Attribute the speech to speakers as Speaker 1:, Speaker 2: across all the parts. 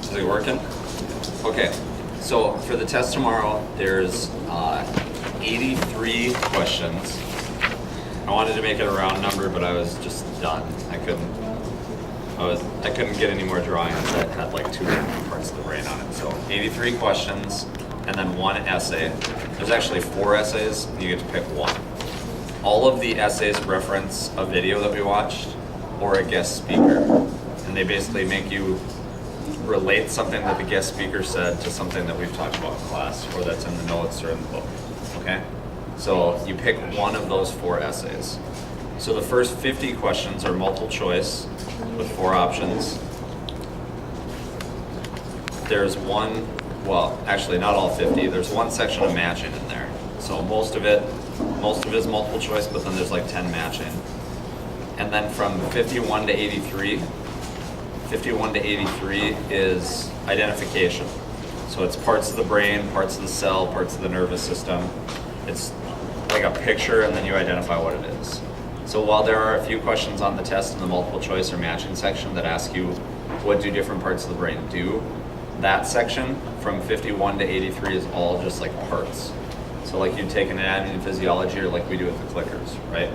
Speaker 1: Is it working? Okay, so for the test tomorrow, there's 83 questions. I wanted to make it a round number, but I was just done. I couldn't get any more drawings that had like 2 different parts of the brain on it. So 83 questions, and then 1 essay. There's actually 4 essays, and you get to pick 1. All of the essays reference a video that we watched or a guest speaker, and they basically make you relate something that the guest speaker said to something that we've talked about in class, or that's in the notes or in the book, okay? So you pick 1 of those 4 essays. So the first 50 questions are multiple choice with 4 options. There's one, well, actually not all 50, there's 1 section of matching in there. So most of it is multiple choice, but then there's like 10 matching. And then from 51 to 83 is identification. So it's parts of the brain, parts of the cell, parts of the nervous system. It's like a picture, and then you identify what it is. So while there are a few questions on the test in the multiple choice or matching section that ask you what do different parts of the brain do, that section from 51 to 83 is all just like parts. So like you'd take an anatomy and physiology, or like we do with the clickers, right?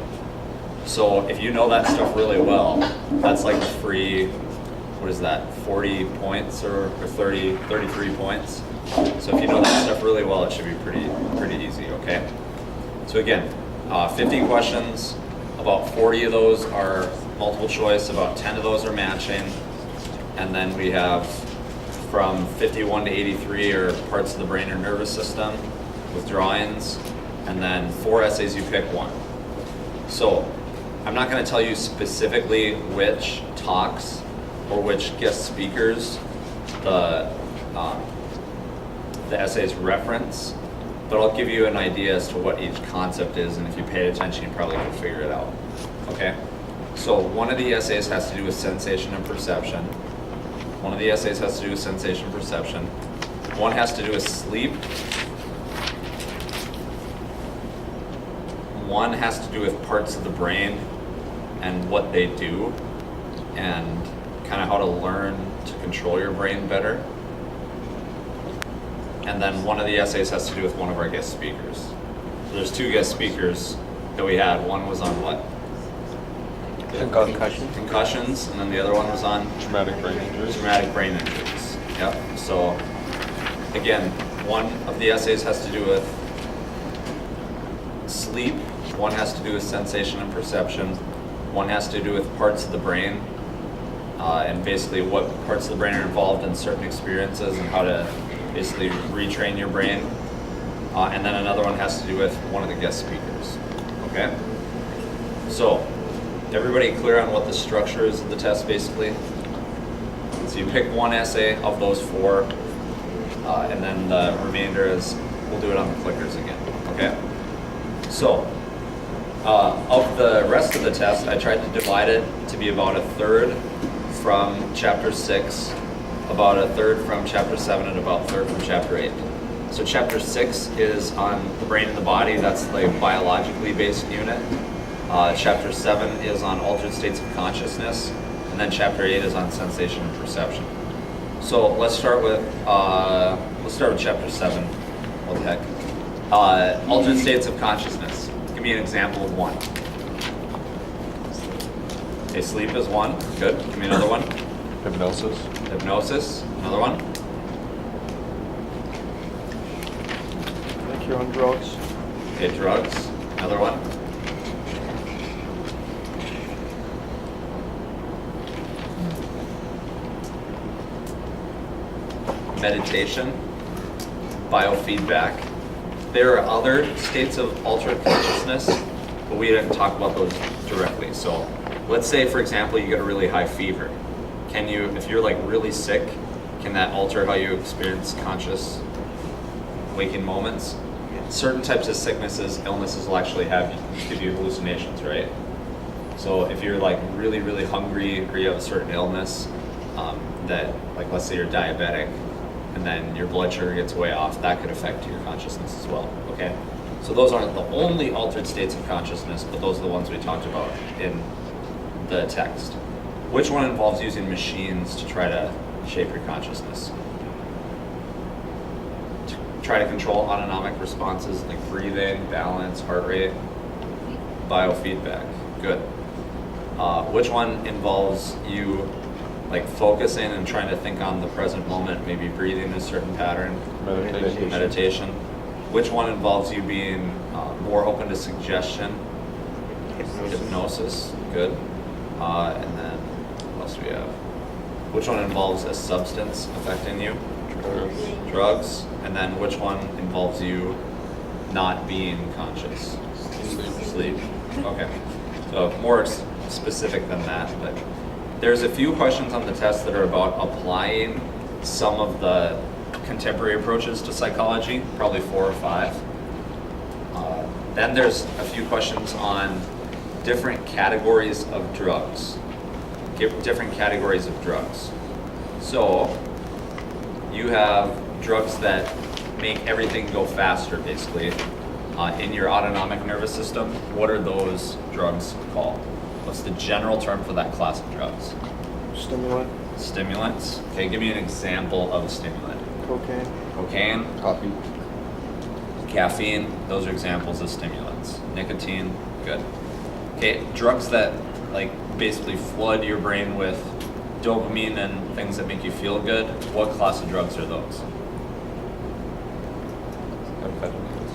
Speaker 1: So if you know that stuff really well, that's like free, what is that, 40 points or 33 points. So if you know that stuff really well, it should be pretty easy, okay? So again, 50 questions, about 40 of those are multiple choice, about 10 of those are matching, and then we have from 51 to 83 are parts of the brain or nervous system with drawings, and then 4 essays, you pick 1. So I'm not going to tell you specifically which talks or which guest speakers the essays reference, but I'll give you an idea as to what each concept is, and if you paid attention, you probably can figure it out, okay? So one of the essays has to do with sensation and perception. One has to do with sleep. One has to do with parts of the brain and what they do, and kind of how to learn to control your brain better. And then one of the essays has to do with one of our guest speakers. So there's 2 guest speakers that we had. One was on what? Concussions, and then the other one was on?
Speaker 2: Traumatic brain injuries.
Speaker 1: Yep. So again, one of the essays has to do with sleep, one has to do with sensation and perception, one has to do with parts of the brain, and basically what parts of the brain are involved in certain experiences and how to basically retrain your brain. And then another one has to do with one of the guest speakers, okay? So, everybody clear on what the structure is of the test, basically? So you pick 1 essay of those 4, and then the remainder is, we'll do it on the clickers again, okay? So, of the rest of the test, I tried to divide it to be about 1/3 from chapter 6, about 1/3 from chapter 7, and about 1/3 from chapter 8. So chapter 6 is on the brain and the body, that's the biologically based unit. Chapter 7 is on altered states of consciousness, and then chapter 8 is on sensation and perception. So let's start with chapter 7. What the heck? Altered states of consciousness. Give me an example of one. Okay, sleep is one. Good. Give me another one.
Speaker 2: Hypnosis.
Speaker 1: Another one.
Speaker 2: Like you're on drugs.
Speaker 1: Okay, drugs. Another one. Meditation. Biofeedback. There are other states of altered consciousness, but we didn't talk about those directly. So let's say, for example, you get a really high fever. Can you, if you're like really sick, can that alter how you experience conscious waking moments? Certain types of sicknesses, illnesses will actually give you hallucinations, right? So if you're like really, really hungry, or you have a certain illness, that, like let's say you're diabetic, and then your blood sugar gets way off, that could affect your consciousness as well, okay? So those aren't the only altered states of consciousness, but those are the ones we talked about in the text. Which one involves using machines to try to shape your consciousness. Try to control autonomic responses like breathing, balance, heart rate, biofeedback. Good. Which one involves you like focusing and trying to think on the present moment, maybe breathing in a certain pattern? Meditation. Which one involves you being more open to suggestion? Hypnosis. Good. And then what else do we have? Which one involves a substance affecting you? Drugs. And then which one involves you not being conscious? Sleep. Okay. So more specific than that, but there's a few questions on the test that are about applying some of the contemporary approaches to psychology, probably 4 or 5. Then there's a few questions on different categories of drugs. Different categories of drugs. So you have drugs that make everything go faster, basically, in your autonomic nervous system. What are those drugs called? What's the general term for that class of drugs?
Speaker 3: Stimulant.
Speaker 1: Stimulants. Okay, give me an example of a stimulant.
Speaker 3: Cocaine.
Speaker 1: Cocaine,
Speaker 2: Coffee.
Speaker 1: caffeine, those are examples of stimulants. Nicotine, good. Okay, drugs that like basically flood your brain with dopamine and things that make you feel good. What class of drugs are those?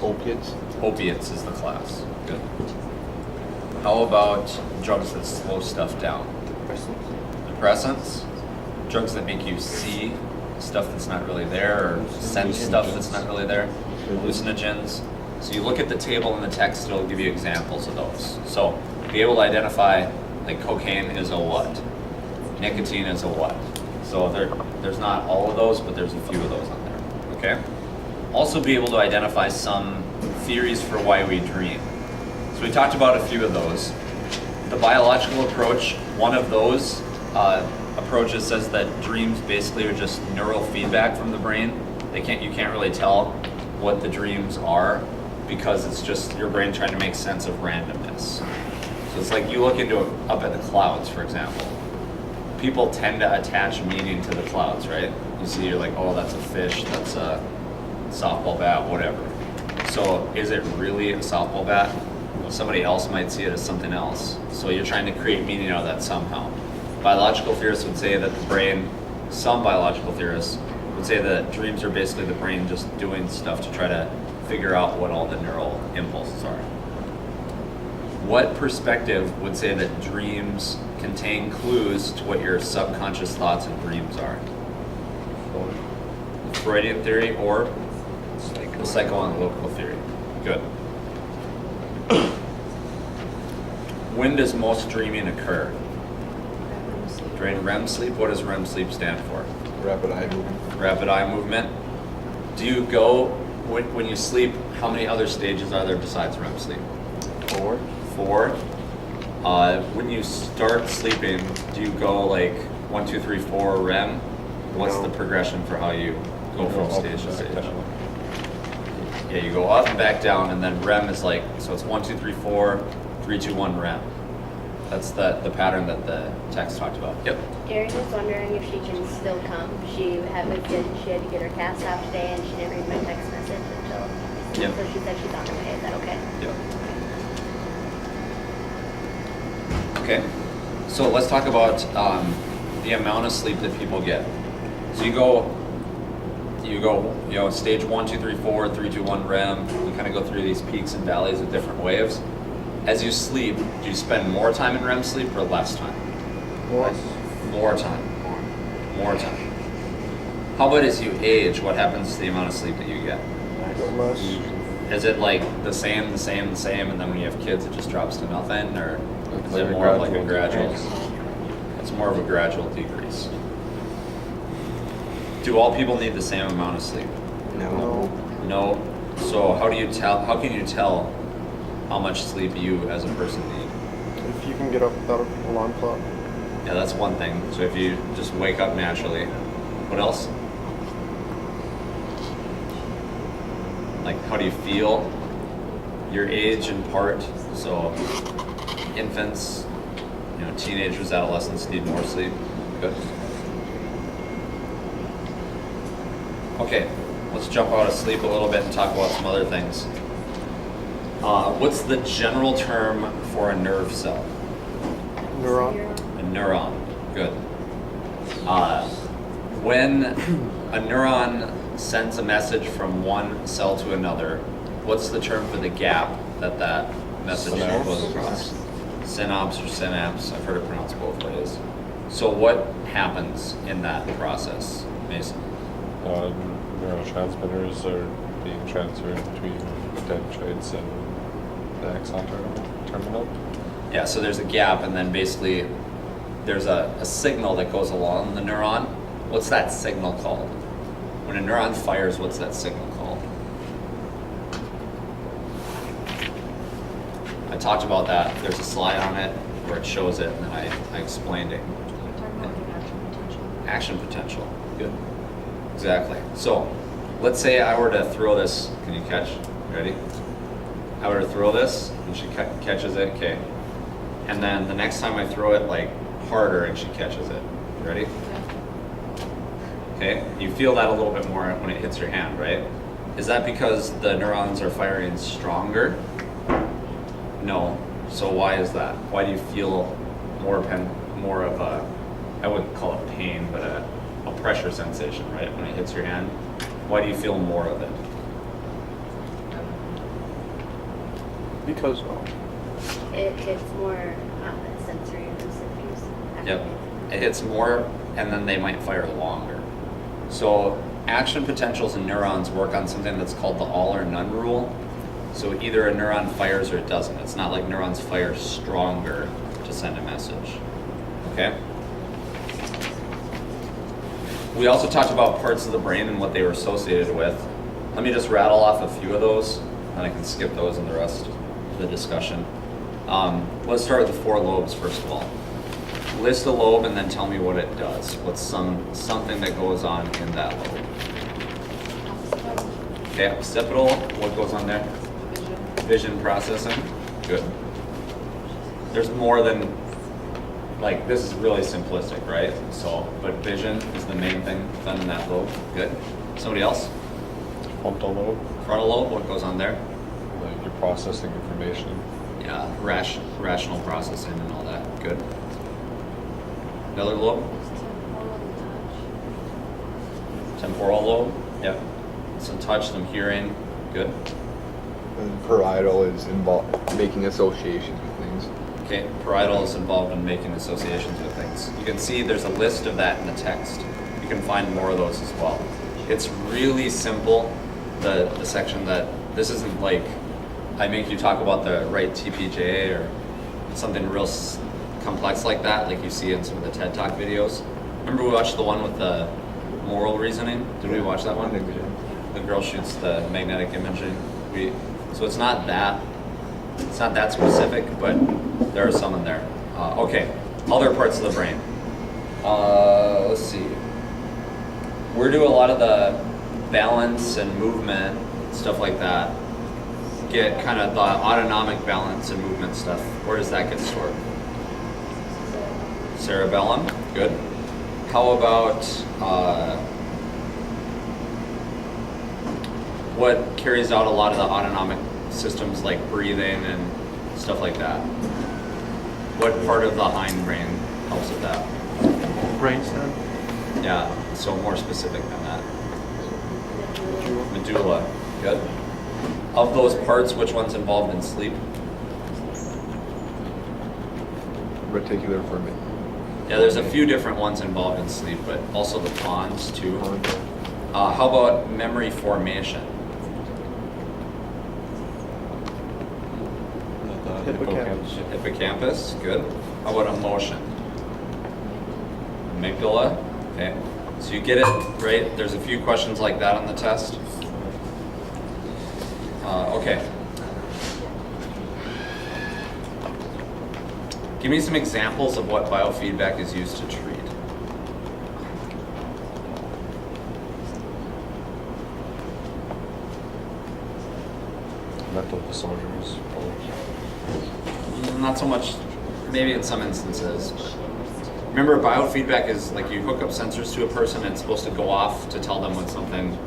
Speaker 2: Opiates.
Speaker 1: Opiates is the class. Good. How about drugs that slow stuff down? Depressants. Drugs that make you see stuff that's not really there or sense stuff that's not really there. Hallucinogens. So you look at the table in the text, it'll give you examples of those. So be able to identify like cocaine is a what? Nicotine is a what? So there's not all of those, but there's a few of those on there. Okay? Also be able to identify some theories for why we dream. So we talked about a few of those. The biological approach, one of those approaches says that dreams basically are just neural feedback from the brain. You can't really tell what the dreams are because it's just your brain trying to make sense of randomness. So it's like you look up at the clouds, for example. People tend to attach meaning to the clouds, right? You see, you're like, oh, that's a fish, that's a softball bat, whatever. So is it really a softball bat? Well, somebody else might see it as something else. So you're trying to create meaning out of that somehow. Biological theorists would say that the brain, some biological theorists would say that dreams are basically the brain just doing stuff to try to figure out what all the neural impulses are. What perspective would say that dreams contain clues to what your subconscious thoughts and dreams are? The Freudian theory or the psychoanalytical theory? Good. When does most dreaming occur? During REM sleep. What does REM sleep stand for?
Speaker 2: Rapid eye movement.
Speaker 1: Rapid eye movement. Do you go, when you sleep, how many other stages are there besides REM sleep?
Speaker 3: 4.
Speaker 1: 4. When you start sleeping, do you go like 1, 2, 3, 4 REM? What's
Speaker 3: No.
Speaker 1: the progression for how you go from
Speaker 2: Up
Speaker 1: stage to
Speaker 2: and
Speaker 1: stage?
Speaker 2: back down.
Speaker 1: Yeah, you go up and back down, and then REM is like, so it's 1, 2, 3, 4, 3, 2, 1 REM. That's the pattern that the text talked about. Yep.
Speaker 4: Erin was wondering if she can still come. She had to get her cast off today, and she didn't read my text message until.
Speaker 1: Yep.
Speaker 4: So she said she's on her way. Is that okay?
Speaker 1: Yep. Okay. So let's talk about the amount of sleep that people get. So you go, stage 1, 2, 3, 4, 3, 2, 1 REM. You kind of go through these peaks and valleys of different waves. As you sleep, do you spend more time in REM sleep or less time? More time. More time. How about as you age, what happens to the amount of sleep that you get?
Speaker 3: Less.
Speaker 1: Is it like the same, and then when you have kids it just drops to nothing, or is
Speaker 2: Like
Speaker 1: it
Speaker 2: a
Speaker 1: more of like a
Speaker 2: gradual
Speaker 1: gradual? It's more of a gradual decrease. Do all people need the same amount of sleep?
Speaker 3: No.
Speaker 1: No. So how can you tell how much sleep you as a person need?
Speaker 3: If you can get up without an alarm clock.
Speaker 1: Yeah, that's one thing. So if you just wake up naturally. What else? Like, how do you feel? Your age in part. So infants, teenagers, adolescents need more sleep. Good. Okay, let's jump out of sleep a little bit and talk about some other things. What's the general term for a nerve cell?
Speaker 3: Neuron.
Speaker 1: A neuron. Good. When a neuron sends a message from one cell to another, what's the term for the gap that that message
Speaker 2: Synapse.
Speaker 1: goes across? Synapse or synapse. I've heard it pronounced both ways. So what happens in that process, Mason?
Speaker 5: Neurotransmitters are being transferred between dendrites and the axon terminal.
Speaker 1: Yeah, so there's a gap, and then basically there's a signal that goes along the neuron. What's that signal called? When a neuron fires, what's that signal called? I talked about that. There's a slide on it where it shows it, and then I explained it. Action potential. Good. Exactly. So, let's say I were to throw this. Can you catch? Ready? I were to throw this, and she catches it. Okay. And then the next time I throw it, like harder, and she catches it. Ready? Okay. You feel that a little bit more when it hits your hand, right? Is that because the neurons are firing stronger? No. So why is that? Why do you feel more of a, I wouldn't call it pain, but a pressure sensation, right? When it hits your hand, why do you feel more of it?
Speaker 3: Because
Speaker 4: It hits more sensory receptors.
Speaker 1: Yep. It hits more, and then they might fire longer. So action potentials in neurons work on something that's called the all or none rule. So either a neuron fires or it doesn't. It's not like neurons fire stronger to send a message. Okay? We also talked about parts of the brain and what they were associated with. Let me just rattle off a few of those, and I can skip those in the rest of the discussion. Let's start with the four lobes first of all. List a lobe and then tell me what it does. What's something that goes on in that lobe? Okay, occipital, what goes on there? Vision processing. Good. There's more than, like, this is really simplistic, right? So, but vision is the main thing done in that lobe. Good. Somebody else?
Speaker 5: Frontal lobe,
Speaker 1: Frontal lobe, what goes on there?
Speaker 5: like you're processing information.
Speaker 1: Yeah, rational processing and all that. Good. Another lobe? Temporal lobe. Yep. Some touch, some hearing. Good.
Speaker 2: And parietal is involved making associations with things.
Speaker 1: Okay, parietal is involved in making associations with things. You can see there's a list of that in the text. You can find more of those as well. It's really simple, the section that, this isn't like, I make you talk about the right TPJ or something real complex like that, like you see in some of the TED Talk videos. Remember we watched the one with the moral reasoning? Did we watch that one?
Speaker 2: I think we did.
Speaker 1: The girl shoots the magnetic imaging. So it's not that specific, but there are some in there. Okay, other parts of the brain. Let's see. Where do a lot of the balance and movement, stuff like that, get kind of the autonomic balance and movement stuff? Where does that get stored? Cerebellum, good. How about what carries out a lot of the autonomic systems like breathing and stuff like that? What part of the hindbrain helps with that?
Speaker 3: brainstem.
Speaker 1: Yeah, so more specific than that. Medulla, good. Of those parts, which one's involved in sleep?
Speaker 2: Reticular ferment.
Speaker 1: Yeah, there's a few different ones involved in sleep, but also the pons too. How about memory formation?
Speaker 3: Hippocampus.
Speaker 1: Hippocampus, good. How about emotion? Amygdala, okay. So you get it, right? There's a few questions like that on the test. Okay. Give me some examples of what biofeedback is used to treat.
Speaker 5: Mental disorders, probably.
Speaker 1: Not so much, maybe in some instances, but remember, biofeedback is like you hook up sensors to a person and it's supposed to go off to tell them when something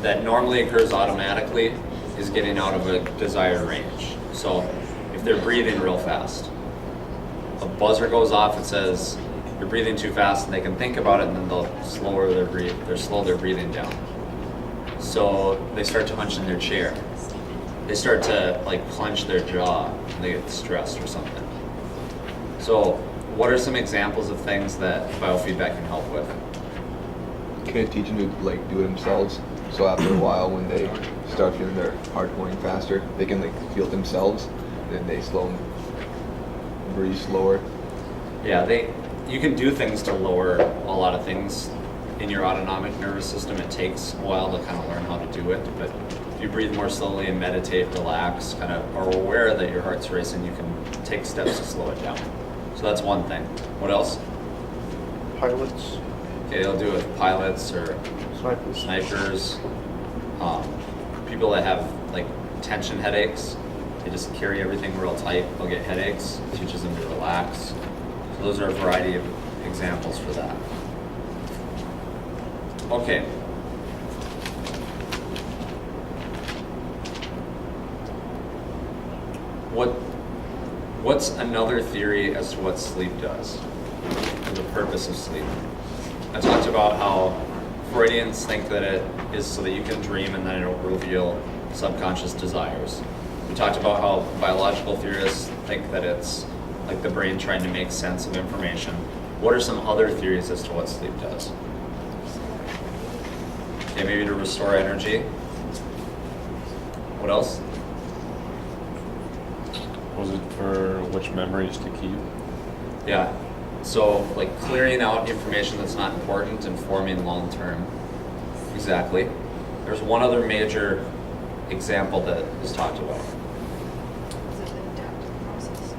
Speaker 1: that normally occurs automatically is getting out of a desired range. So if they're breathing real fast, a buzzer goes off and says you're breathing too fast, and they can think about it, and then they'll slow their breathing down. So they start to hunch in their chair. They start to like clench their jaw when they get stressed or something. So what are some examples of things that biofeedback can help with?
Speaker 2: Can it teach them to like do it themselves? So after a while, when they start feeling their heart going faster, they can like feel it themselves, and then they breathe slower.
Speaker 1: Yeah, you can do things to lower a lot of things in your autonomic nervous system. It takes a while to kind of learn how to do it, but if you breathe more slowly and meditate, relax, kind of are aware that your heart's racing, you can take steps to slow it down. So that's one thing. What else?
Speaker 3: Pilots,
Speaker 1: Okay, they'll do it with pilots or
Speaker 3: snipers.
Speaker 1: snipers, people that have like tension headaches. They just carry everything real tight. They'll get headaches. It teaches them to relax. So those are a variety of examples for that. Okay. What's another theory as to what sleep does and the purpose of sleep? I talked about how Freudians think that it is so that you can dream and then it'll reveal subconscious desires. We talked about how biological theorists think that it's like the brain trying to make sense of information. What are some other theories as to what sleep does? Okay, maybe to restore energy. What else?
Speaker 5: Was it for which memories to keep?
Speaker 1: Yeah. So like clearing out information that's not important and forming long term. Exactly. There's one other major example that is talked about.
Speaker 6: Is it the adaptive process?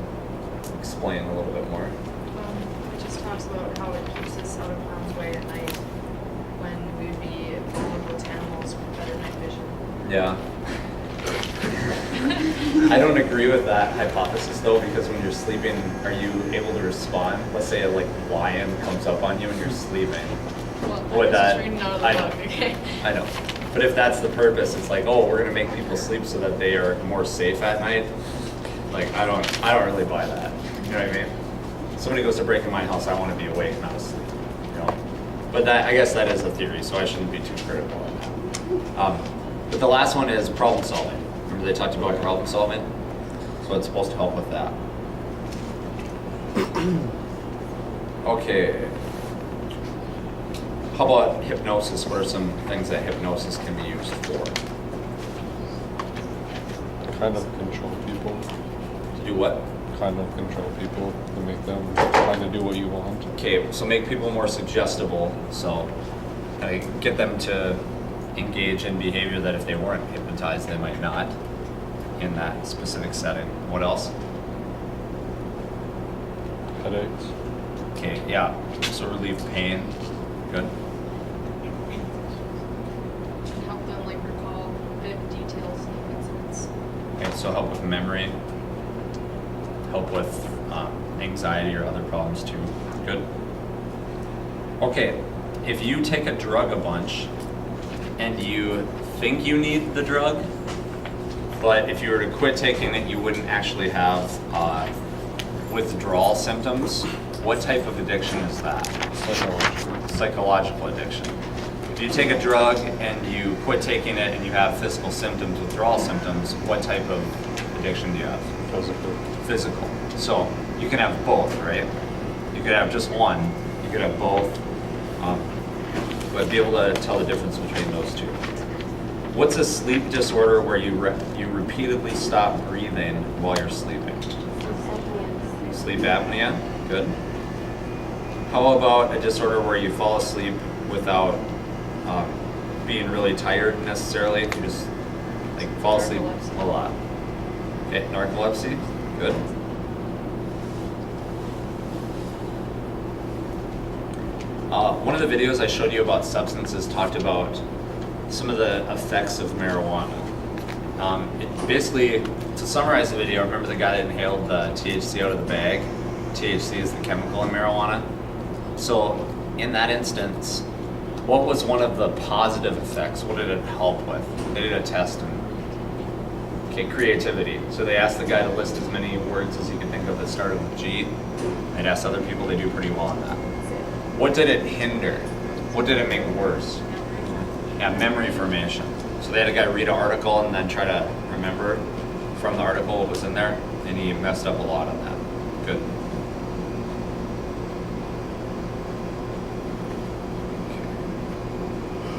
Speaker 1: Explain a little bit more.
Speaker 6: It just talks about how it keeps us out of harm's way at night when we would be vulnerable to animals with better night vision.
Speaker 1: Yeah. I don't agree with that hypothesis though, because when you're sleeping, are you able to respond? Let's say a like lion comes up on you and you're sleeping.
Speaker 6: Well,
Speaker 1: Would
Speaker 6: I'm
Speaker 1: that?
Speaker 6: just reading out of the
Speaker 1: I
Speaker 6: book,
Speaker 1: know.
Speaker 6: okay?
Speaker 1: I know. But if that's the purpose, it's like, oh, we're gonna make people sleep so that they are more safe at night. Like I don't really buy that. You know what I mean? Somebody goes to break in my house, I want to be awake, not asleep. You know. But that I guess that is a theory, so I shouldn't be too critical of that. But the last one is problem solving. Remember they talked about problem solving? So it's supposed to help with that. Okay. How about hypnosis? What are some things that hypnosis can be used for?
Speaker 5: Kind of control people.
Speaker 1: To do what?
Speaker 5: Kind of control people to make them kind of do what you want.
Speaker 1: Okay, so make people more suggestible. So get them to engage in behavior that if they weren't hypnotized, they might not in that specific setting. What else?
Speaker 5: Headaches.
Speaker 1: Okay, yeah. So relieve pain. Good.
Speaker 6: And help them like recall vivid details of incidents.
Speaker 1: Okay, so help with memory. Help with anxiety or other problems too. Good. Okay, if you take a drug a bunch and you think you need the drug, but if you were to quit taking it, you wouldn't actually have withdrawal symptoms. What type of addiction is that? Psychological addiction. If you take a drug and you quit taking it and you have physical symptoms, withdrawal symptoms, what type of addiction do you have?
Speaker 5: Physical.
Speaker 1: Physical. So you can have both, right? You could have just one. You could have both. But be able to tell the difference between those two. What's a sleep disorder where you repeatedly stop breathing while you're sleeping? Sleep apnea. Good. How about a disorder where you fall asleep without being really tired necessarily? You just like fall asleep a lot. Okay, narcolepsy. Good. One of the videos I showed you about substances talked about some of the effects of marijuana. It basically, to summarize the video, remember the guy that inhaled the THC out of the bag? THC is the chemical in marijuana. So in that instance, what was one of the positive effects? What did it help with? They did a test and creativity. So they asked the guy to list as many words as he could think of that started with G. They'd asked other people, they do pretty well on that. What did it hinder? What did it make worse? Yeah, memory formation. So they had a guy read an article and then try to remember from the article what was in there, and he messed up a lot on that. Good.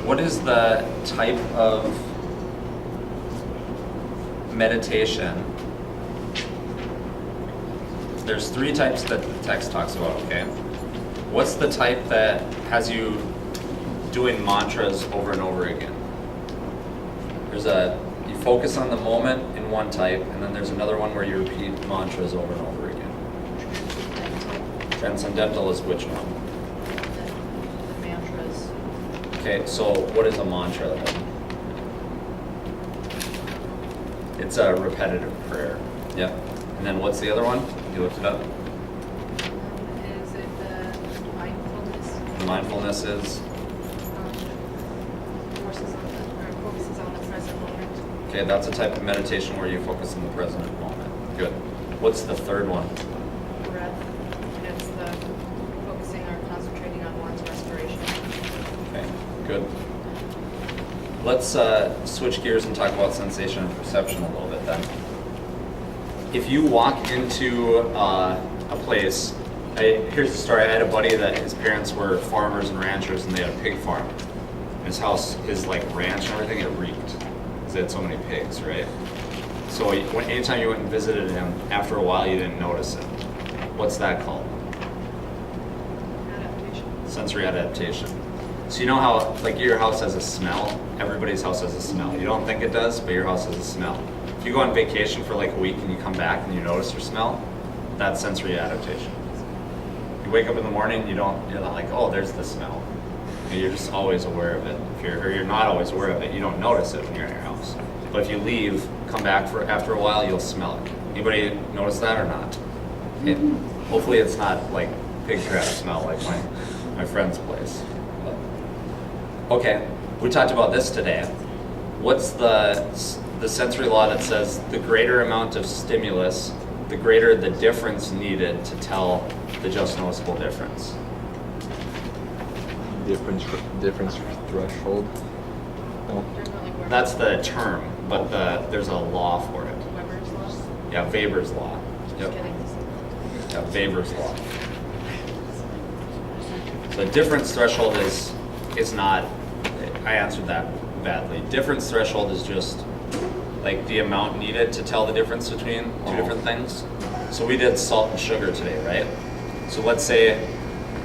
Speaker 1: What is the type of meditation? There's 3 types that the text talks about, okay? What's the type that has you doing mantras over and over again? You focus on the moment in one type, and then there's another one where you repeat mantras over and over again. Transcendental is which one?
Speaker 6: The mantras.
Speaker 1: Okay, so what is a mantra then? It's a repetitive prayer. Yep. And then what's the other one? You looked it up.
Speaker 6: Is it the mindfulness?
Speaker 1: The mindfulness is?
Speaker 6: Focuses on the present moment.
Speaker 1: Okay, that's a type of meditation where you focus on the present moment. Good. What's the third one?
Speaker 6: Breath. And it's the focusing or concentrating on one's respiration.
Speaker 1: Okay, good. Let's switch gears and talk about sensation and perception a little bit then. If you walk into a place, here's the story. I had a buddy that his parents were farmers and ranchers, and they had a pig farm. His house, his like ranch and everything, it reeked because they had so many pigs, right? So anytime you went and visited him, after a while you didn't notice it. What's that called?
Speaker 6: Adaptation.
Speaker 1: Sensory adaptation. So you know how like your house has a smell? Everybody's house has a smell. You don't think it does, but your house has a smell. If you go on vacation for like a week and you come back and you notice your smell, that's sensory adaptation. You wake up in the morning, you're not like, oh, there's the smell. You're just always aware of it. Or you're not always aware of it, you don't notice it when you're in your house. But if you leave, come back after a while, you'll smell it. Anybody notice that or not? Okay. Hopefully it's not like pig crap smell like my friend's place. But, okay, we talked about this today. What's the sensory law that says the greater amount of stimulus, the greater the difference needed to tell the just noticeable difference?
Speaker 2: Difference threshold. No.
Speaker 1: That's the term, but there's a law for it.
Speaker 6: Weber's law.
Speaker 1: Yeah, Weber's law.
Speaker 6: Just
Speaker 1: Yep.
Speaker 6: kidding.
Speaker 1: Yeah, Weber's law. So difference threshold is not, I answered that badly. Difference threshold is just like the amount needed to tell the difference between two different things. So we did salt and sugar today, right? So let's say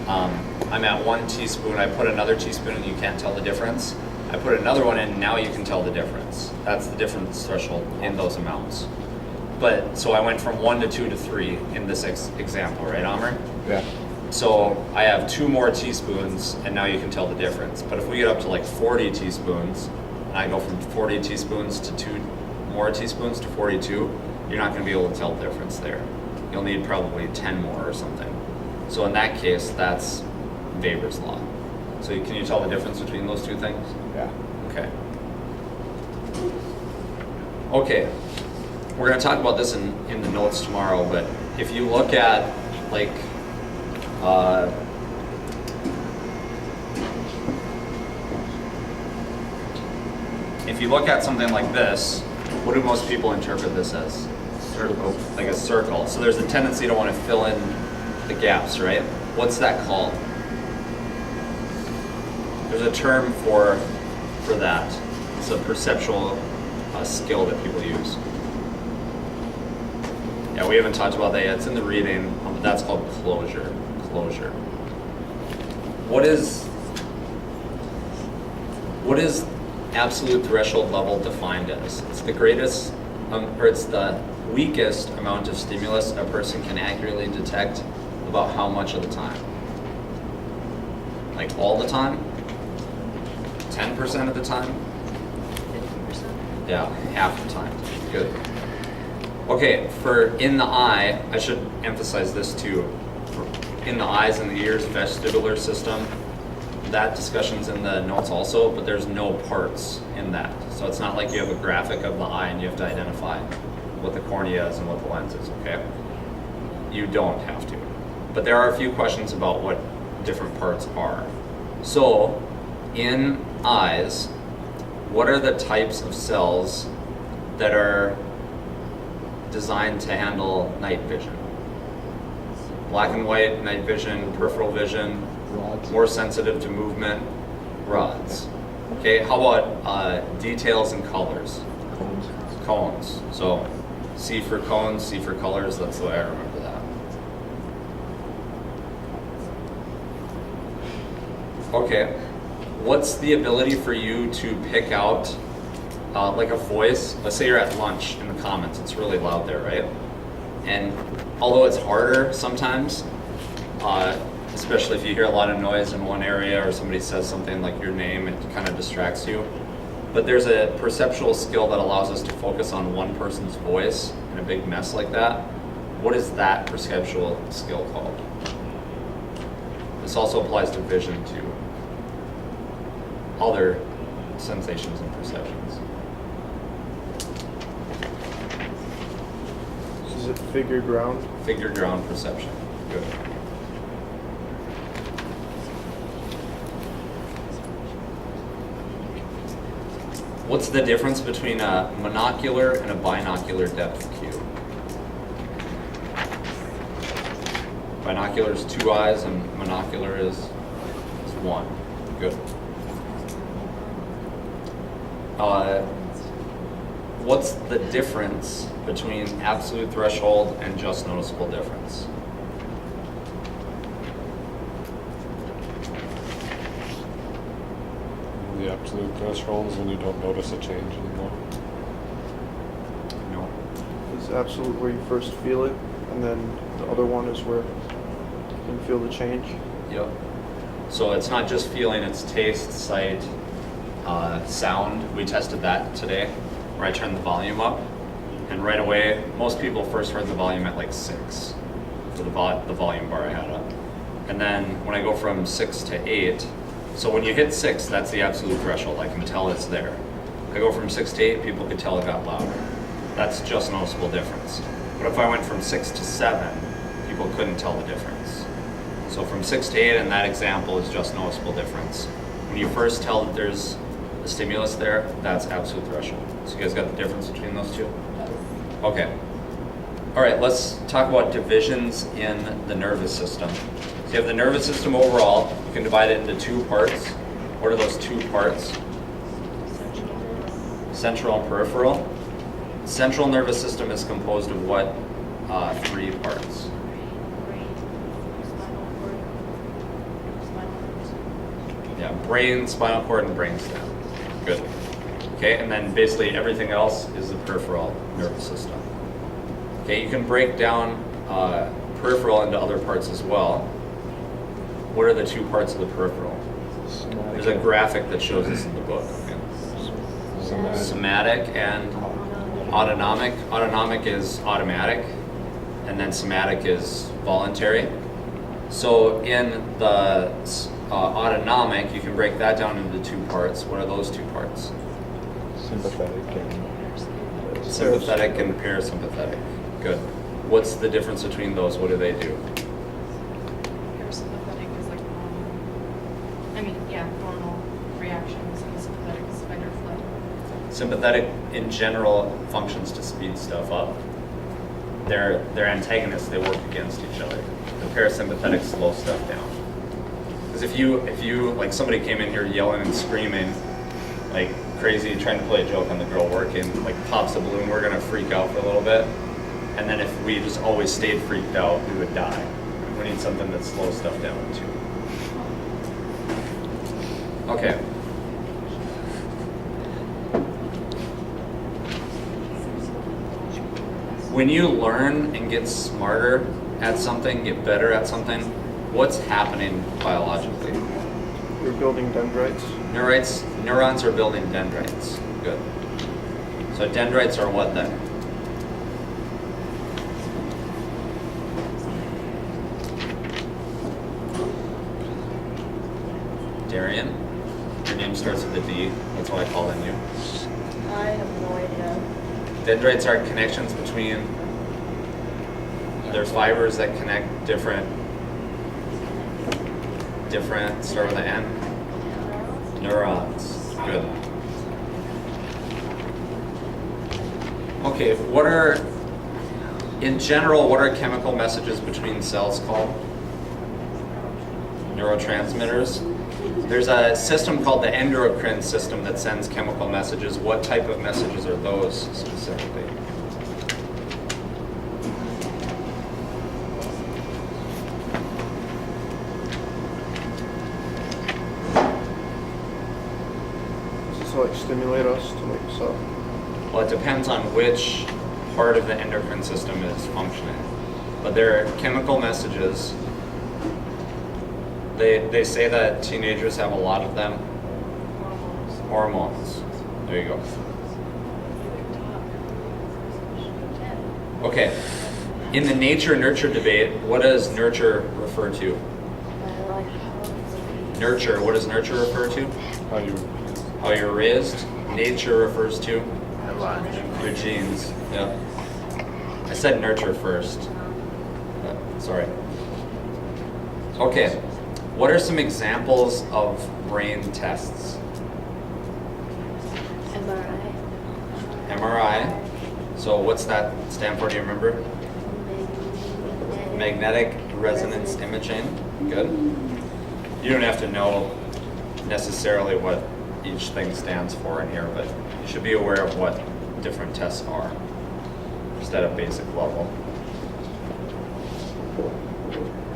Speaker 1: I'm at 1 teaspoon, I put another teaspoon and you can't tell the difference. I put another one in, now you can tell the difference. That's the difference threshold in those amounts. But, so I went from 1 to 2 to 3 in this example, right, Amr?
Speaker 2: Yeah.
Speaker 1: So I have 2 more teaspoons and now you can tell the difference. But if we get up to like 40 teaspoons, and I go from 40 teaspoons to 2 more teaspoons to 42, you're not gonna be able to tell the difference there. You'll need probably 10 more or something. So in that case, that's Weber's law. So can you tell the difference between those two things?
Speaker 2: Yeah.
Speaker 1: Okay. Okay. We're going to talk about this in the notes tomorrow, but if you look at like if you look at something like this, what do most people interpret this as? Circle. Like a circle. So there's a tendency to want to fill in the gaps, right? What's that called? There's a term for that. It's a perceptual skill that people use. Yeah, we haven't talked about that yet. It's in the reading, but that's called closure. Closure. What is absolute threshold level defined as? It's the greatest, or it's the weakest amount of stimulus a person can accurately detect about how much of the time? Like all the time? 10% of the time?
Speaker 6: 50%.
Speaker 1: Yeah, half the time. Good. Okay, for in the eye, I should emphasize this too. in the eyes and the ears, vestibular system. That discussion's in the notes also, but there's no parts in that. So it's not like you have a graphic of the eye and you have to identify what the cornea is and what the lens is, okay? You don't have to. But there are a few questions about what different parts are. So, in eyes, what are the types of cells that are designed to handle night vision? Black and white, night vision, peripheral vision,
Speaker 2: Rods.
Speaker 1: more sensitive to movement, rods. Okay, how about details and colors?
Speaker 2: Cones.
Speaker 1: Cones. So C for cones, C for colors, that's the way I remember that. Okay, what's the ability for you to pick out like a voice? Let's say you're at lunch in the comments, it's really loud there, right? And although it's harder sometimes, especially if you hear a lot of noise in one area or somebody says something like your name, it kind of distracts you. But there's a perceptual skill that allows us to focus on one person's voice in a big mess like that. What is that perceptual skill called? This also applies to vision too. Other sensations and perceptions.
Speaker 3: Is it figure ground?
Speaker 1: Figure ground perception. Good. What's the difference between a monocular and a binocular depth cube? Binocular is 2 eyes and monocular is 1. Good. What's the difference between absolute threshold and just noticeable difference?
Speaker 5: The absolute threshold is when you don't notice a change anymore.
Speaker 1: No.
Speaker 3: Is absolute where you first feel it, and then the other one is where you can feel the change.
Speaker 1: Yep. So it's not just feeling, it's taste, sight, sound. We tested that today, where I turned the volume up, and right away, most people first heard the volume at like 6 for the volume bar I had up. And then when I go from 6 to 8, so when you hit 6, that's the absolute threshold. I can tell it's there. I go from 6 to 8, people could tell it got louder. That's just noticeable difference. But if I went from 6 to 7, people couldn't tell the difference. So from 6 to 8 in that example is just noticeable difference. When you first tell that there's a stimulus there, that's absolute threshold. So you guys got the difference between those two? Okay. All right, let's talk about divisions in the nervous system. So you have the nervous system overall. You can divide it into 2 parts. What are those 2 parts? Central and peripheral. The central nervous system is composed of what 3 parts? Yeah, brain, spinal cord, and brainstem. Good. Okay, and then basically everything else is the peripheral nervous system. Okay, you can break down peripheral into other parts as well. What are the 2 parts of the peripheral? There's a graphic that shows this in the book. Okay. Somatic and autonomic. Autonomic is automatic, and then somatic is voluntary. So in the autonomic, you can break that down into 2 parts. What are those 2 parts?
Speaker 2: Sympathetic and
Speaker 1: Sympathetic and parasympathetic. Good. What's the difference between those? What do they do?
Speaker 6: Parasympathetic is like normal reactions, and sympathetic is fight or flight.
Speaker 1: Sympathetic in general functions to speed stuff up. They're antagonists, they work against each other. The parasympathetic slows stuff down. Because if you like somebody came in here yelling and screaming like crazy, trying to play a joke on the girl working, like pops a balloon, we're gonna freak out for a little bit. And then if we just always stayed freaked out, we would die. We need something that slows stuff down too. Okay. When you learn and get smarter at something, get better at something, what's happening biologically?
Speaker 3: You're building dendrites.
Speaker 1: Neurons are building dendrites. Good. So dendrites are what then? starts with a D. That's why I called in you.
Speaker 4: I have no idea.
Speaker 1: Dendrites are connections between, they're fibers that connect different, start with an N. Neurons. Good. Okay, in general, what are chemical messages between cells called? Neurotransmitters. There's a system called the endocrine system that sends chemical messages. What type of messages are those specifically?
Speaker 3: So like stimulate us to make us up.
Speaker 1: Well, it depends on which part of the endocrine system is functioning. But there are chemical messages. They say that teenagers have a lot of them. Hormones. There you go. Okay. In the nature-nurture debate, what does nurture refer to? Nurture, what does nurture refer to? How you're raised. Nature refers to? Your genes. Yeah. I said nurture first. Sorry. Okay. What are some examples of brain tests?
Speaker 4: MRI.
Speaker 1: MRI. So what's that stand for? Do you remember? Magnetic resonance imaging. Good. You don't have to know necessarily what each thing stands for in here, but you should be aware of what different tests are, just at a basic level.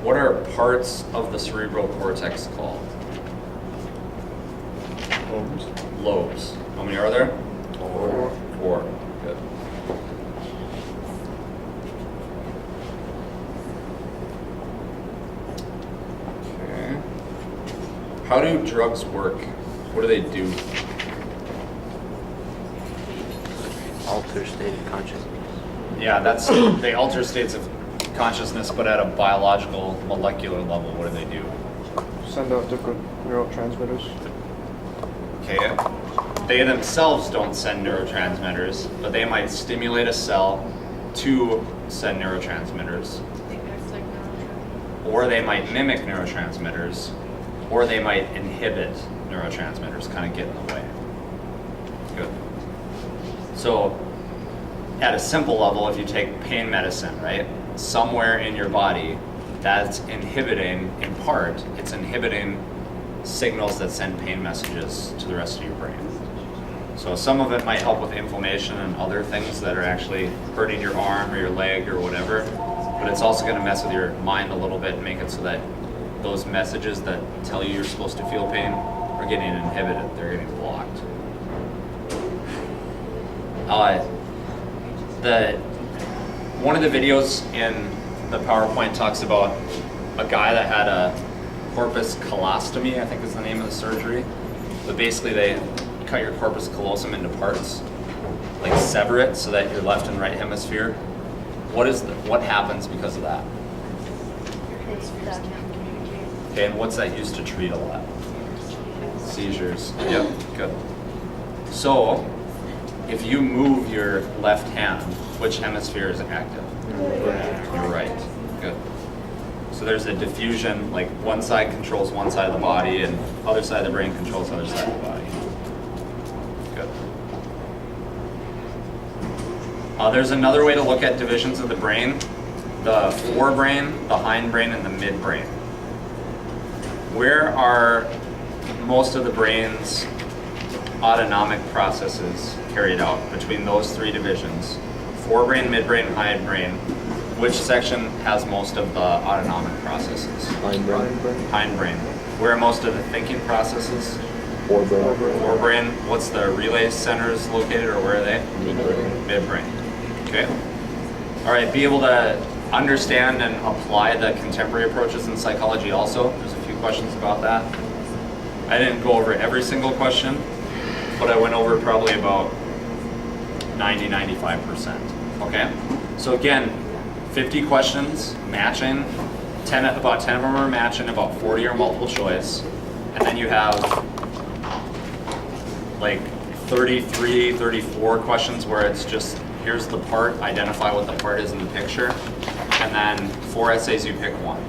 Speaker 1: What are parts of the cerebral cortex called? Lobes. How many are there? 4. Good. Okay. How do drugs work? What do they do?
Speaker 7: Alter state of consciousness.
Speaker 1: Yeah, they alter states of consciousness, but at a biological, molecular level, what do they do?
Speaker 3: Send out different neurotransmitters.
Speaker 1: Okay. They themselves don't send neurotransmitters, but they might stimulate a cell to send neurotransmitters.
Speaker 6: I think there's like neurotransmitters.
Speaker 1: Or they might mimic neurotransmitters, or they might inhibit neurotransmitters, kind of get in the way. Good. So, at a simple level, if you take pain medicine, right? Somewhere in your body, that's inhibiting, in part, it's inhibiting signals that send pain messages to the rest of your brain. So some of it might help with inflammation and other things that are actually hurting your arm or your leg or whatever, but it's also going to mess with your mind a little bit and make it so that those messages that tell you you're supposed to feel pain are getting inhibited, they're getting blocked. One of the videos in the PowerPoint talks about a guy that had a corpus callosetomy, I think is the name of the surgery. But basically they cut your corpus callosum into parts, like sever it so that your left and right hemisphere. What happens because of that? Okay, and what's that used to treat a lot? Seizures. Yep, good. So, if you move your left hand, which hemisphere is active? Your right. Good. So there's a diffusion, like one side controls one side of the body and other side of the brain controls the other side of the body. Good. There's another way to look at divisions of the brain. The forebrain, the hindbrain, and the midbrain. Where are most of the brain's autonomic processes carried out between those three divisions? Forebrain, midbrain, hindbrain. Which section has most of the autonomic processes?
Speaker 2: Hindbrain.
Speaker 1: Hindbrain. Where are most of the thinking processes?
Speaker 2: Forebrain.
Speaker 1: Forebrain. What's the relay centers located, or where are they?
Speaker 2: Midbrain.
Speaker 1: Midbrain. Okay. All right, be able to understand and apply the contemporary approaches in psychology also. There's a few questions about that. I didn't go over every single question, but I went over probably about 90-95%. Okay? So again, 50 questions, matching, about 10 of them are matching, about 40 are multiple choice, and then you have like 33, 34 questions where it's just, here's the part, identify what the part is in the picture, and then 4 essays, you pick one.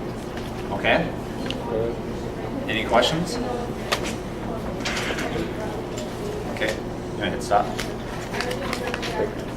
Speaker 1: Okay? Any questions? Okay, you gonna hit stop?
Speaker 2: Like,